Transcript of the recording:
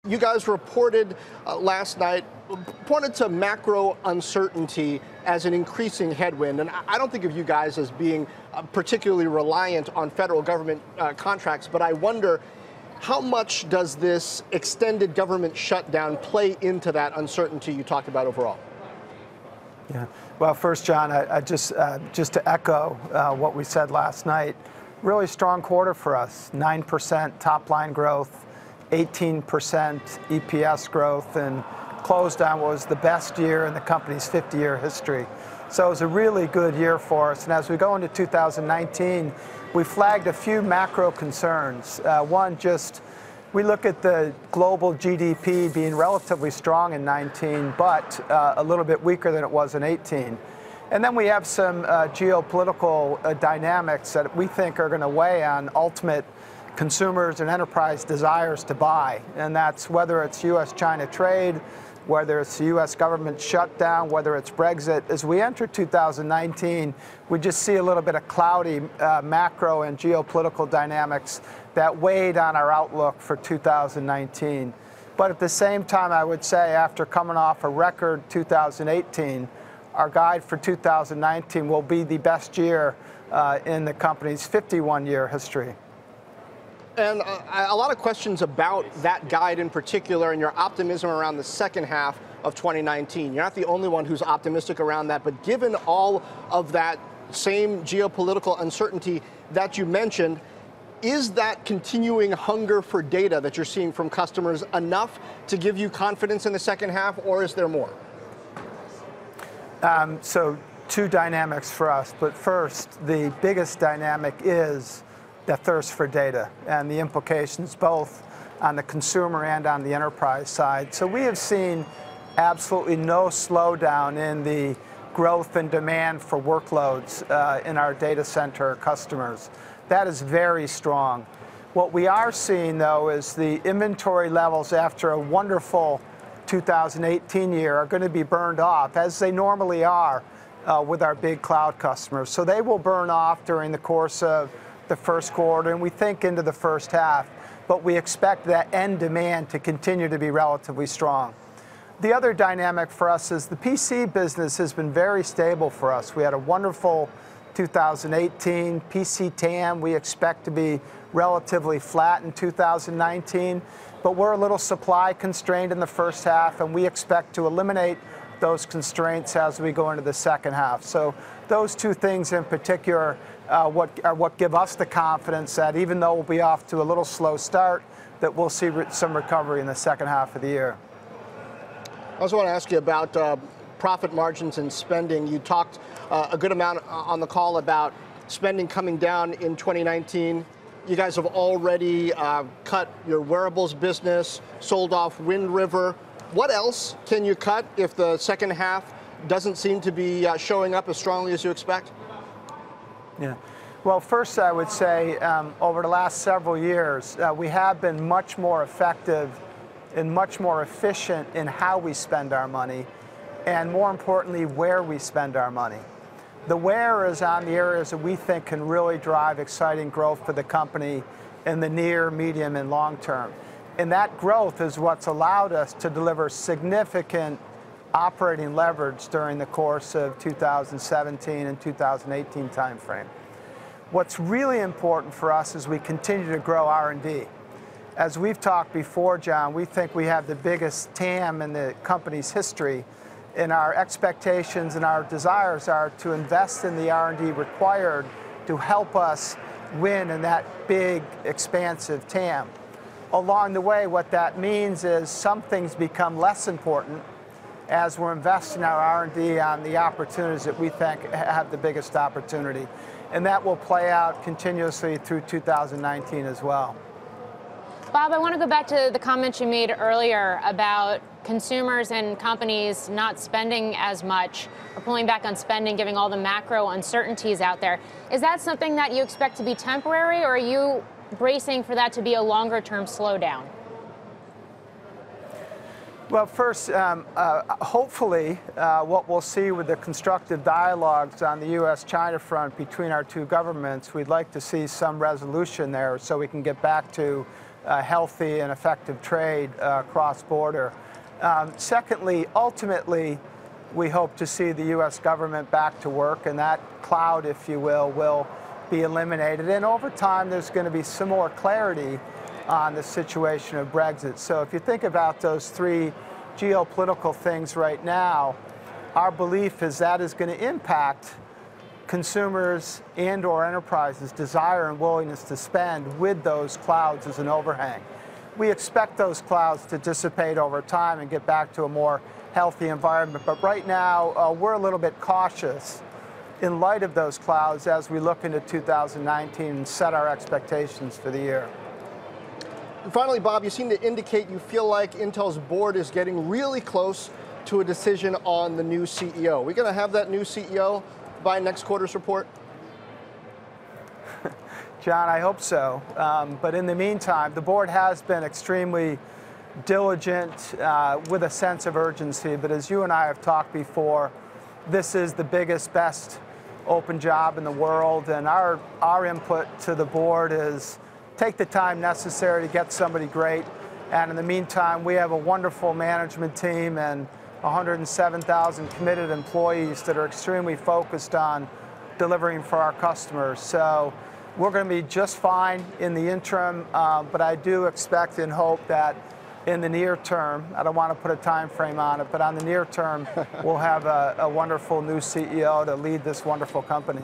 You guys reported last night, pointed to macro uncertainty as an increasing headwind. And I don't think of you guys as being particularly reliant on federal government contracts, but I wonder, how much does this extended government shutdown play into that uncertainty you talked about overall? Yeah. Well, first, John, I just to echo what we said last night, really strong quarter for us. 9% top line growth, 18% EPS growth, and closed on what was the best year in the company's 50-year history. So it was a really good year for us. And as we go into 2019, we flagged a few macro concerns. One, just we look at the global GDP being relatively strong in 19, but a little bit weaker than it was in 18. And then we have some geopolitical dynamics that we think are going to weigh on ultimate consumers and enterprise desires to buy. And that's whether it's U.S.-China trade, whether it's the U.S. government shutdown, whether it's Brexit. As we enter 2019, we just see a little bit of cloudy macro and geopolitical dynamics that weighed on our outlook for 2019. But at the same time, I would say after coming off a record 2018, our guide for 2019 will be the best year in the company's 51-year history. And a lot of questions about that guide in particular and your optimism around the second half of 2019. You're not the only one who's optimistic around that, but given all of that same geopolitical uncertainty that you mentioned, is that continuing hunger for data that you're seeing from customers enough to give you confidence in the second half, or is there more? So two dynamics for us, but first, the biggest dynamic is the thirst for data and the implications both on the consumer and on the enterprise side. So we have seen absolutely no slowdown in the growth and demand for workloads in our data center customers. That is very strong. What we are seeing, though, is the inventory levels after a wonderful 2018 year are going to be burned off, as they normally are with our big cloud customers. So they will burn off during the course of the first quarter, and we think into the first half, but we expect that end demand to continue to be relatively strong. The other dynamic for us is the PC business has been very stable for us. We had a wonderful 2018 PC TAM. We expect to be relatively flat in 2019, but we're a little supply constrained in the first half, and we expect to eliminate those constraints as we go into the second half. So those two things in particular are what give us the confidence that even though we'll be off to a little slow start, that we'll see some recovery in the second half of the year. I also want to ask you about profit margins and spending. You talked a good amount on the call about spending coming down in 2019. You guys have already cut your wearables business, sold off Wind River. What else can you cut if the second half doesn't seem to be showing up as strongly as you expect? Yeah. Well, first I would say over the last several years, we have been much more effective and much more efficient in how we spend our money, and more importantly, where we spend our money. The where is on the areas that we think can really drive exciting growth for the company in the near, medium, and long term. And that growth is what's allowed us to deliver significant operating leverage during the course of 2017 and 2018 timeframe. What's really important for us is we continue to grow R&D. As we've talked before, John, we think we have the biggest TAM in the company's history, and our expectations and our desires are to invest in the R&D required to help us win in that big, expansive TAM. Along the way, what that means is some things become less important as we're investing our R&D on the opportunities that we think have the biggest opportunity. And that will play out continuously through 2019 as well. Bob, I want to go back to the comments you made earlier about consumers and companies not spending as much or pulling back on spending, given all the macro uncertainties out there. Is that something that you expect to be temporary, or are you bracing for that to be a longer-term slowdown? Well, first, hopefully, what we'll see with the constructive dialogues on the U.S.-China front between our two governments, we'd like to see some resolution there so we can get back to healthy and effective trade cross-border. Secondly, ultimately, we hope to see the U.S. government back to work, and that cloud, if you will be eliminated. And over time, there's going to be some more clarity on the situation of Brexit. So if you think about those three geopolitical things right now, our belief is that is going to impact consumers and/or enterprises' desire and willingness to spend with those clouds as an overhang. We expect those clouds to dissipate over time and get back to a more healthy environment. But right now, we're a little bit cautious in light of those clouds as we look into 2019 and set our expectations for the year. And finally, Bob, you seem to indicate you feel like Intel's board is getting really close to a decision on the new CEO. We're going to have that new CEO by next quarter's report? John, I hope so. But in the meantime, the board has been extremely diligent with a sense of urgency. But as you and I have talked before, this is the biggest, best open job in the world. And our input to the board is take the time necessary to get somebody great. And in the meantime, we have a wonderful management team and 107,000 committed employees that are extremely focused on delivering for our customers. So we're going to be just fine in the interim, but I do expect and hope that in the near term, I don't want to put a time frame on it, but on the near term, we'll have a wonderful new CEO to lead this wonderful company.